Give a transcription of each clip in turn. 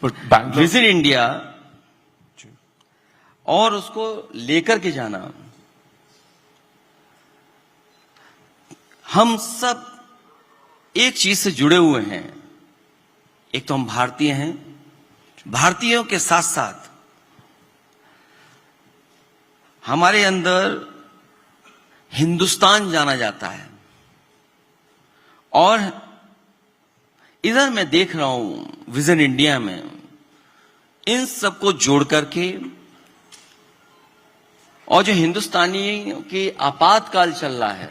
Vision India और उसको लेकर के जाना, हम सब एक चीज से जुड़े हुए हैं। एक तो हम भारतीय हैं, भारतीयों के साथ साथ हमारे अंदर हिंदुस्तान जाना जाता है। और इधर मैं देख रहा हूं विजन इंडिया में इन सबको जोड़ करके, और जो हिंदुस्तानियों की आपातकाल चल रहा है,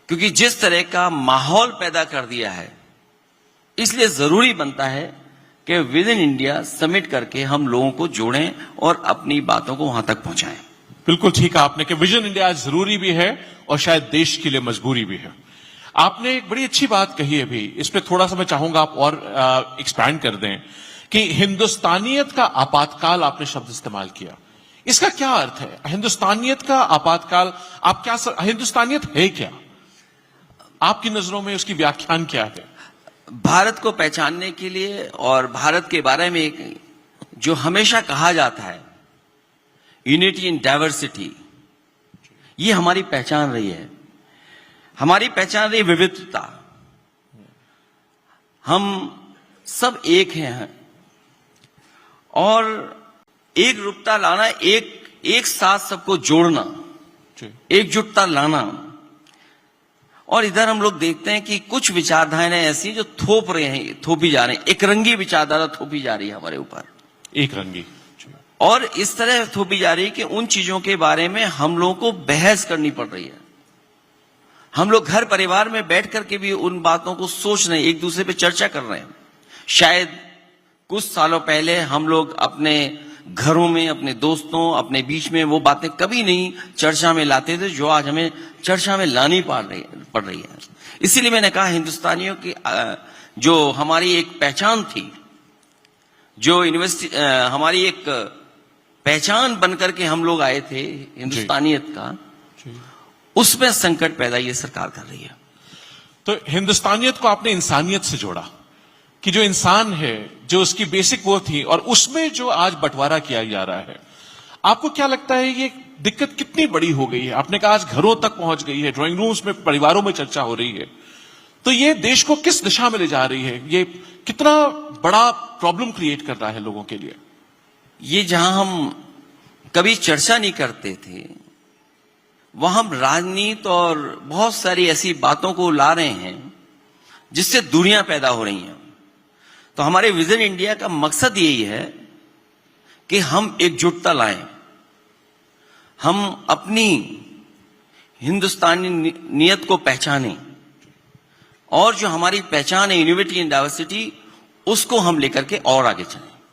क्योंकि जिस तरह का माहौल पैदा कर दिया है, इसलिए जरूरी बनता है कि विजन इंडिया समिट करके हम लोगों को जोड़ें और अपनी बातों को वहां तक पहुंचाएं। बिल्कुल ठीक कहा आपने कि विजन इंडिया जरूरी भी है और शायद देश के लिए मजबूरी भी है। आपने एक बड़ी अच्छी बात कही है, भी इस पे थोड़ा सा मैं चाहूंगा आप और एक्सपैंड कर दें कि हिंदुस्तानियत का आपातकाल आपने शब्द इस्तेमाल किया। इसका क्या अर्थ है? हिंदुस्तानियत का आपातकाल, आप क्या हिंदुस्तानियत है क्या? आपकी नजरों में उसकी व्याख्यान क्या है? भारत को पहचानने के लिए और भारत के बारे में एक जो हमेशा कहा जाता है, यूनिटी इन डाइवर्सिटी, ये हमारी पहचान रही है। हमारी पहचान रही विविधता। हम सब एक हैं और एक रूपता लाना, एक साथ सबको जोड़ना, एकजुटता लाना। और इधर हम लोग देखते हैं कि कुछ विचारधाराएं ऐसी जो थोपी जा रही हैं, एक रंगी विचारधारा थोपी जा रही है हमारे ऊपर, एक रंगी, और इस तरह थोपी जा रही है कि उन चीजों के बारे में हम लोगों को बहस करनी पड़ रही है। हम लोग घर परिवार में बैठ करके भी उन बातों को सोच रहे हैं, एक दूसरे पे चर्चा कर रहे हैं। शायद कुछ सालों पहले हम लोग अपने घरों में, अपने दोस्तों, अपने बीच में वो बातें कभी नहीं चर्चा में लाते थे, जो आज हमें चर्चा में लानी पड़ रही है। इसीलिए मैंने कहा हिंदुस्तानियों की जो हमारी एक पहचान थी, जो हमारी एक पहचान बनकर के हम लोग आए थे हिंदुस्तानियत का, उसमें संकट पैदा ये सरकार कर रही है। तो हिंदुस्तानियत को आपने इंसानियत से जोड़ा कि जो इंसान है, जो उसकी बेसिक वो थी, और उसमें जो आज बंटवारा किया जा रहा है, आपको क्या लगता है ये दिक्कत कितनी बड़ी हो गई है? आपने कहा आज घरों तक पहुंच गई है, ड्राइंग रूम्स में, परिवारों में चर्चा हो रही है। तो ये देश को किस दिशा में ले जा रही है? ये कितना बड़ा प्रॉब्लम क्रिएट कर रहा है लोगों के लिए? ये जहां हम कभी चर्चा नहीं करते थे, वहां हम राजनीति और बहुत सारी ऐसी बातों को ला रहे हैं जिससे दूरियां पैदा हो रही हैं। तो हमारे विजन इंडिया का मकसद यही है कि हम एकजुटता लाएं, हम अपनी हिंदुस्तानी नियत को पहचानें, और जो हमारी पहचान है यूनिटी इन डाइवर्सिटी, उसको हम लेकर के और आगे चलें।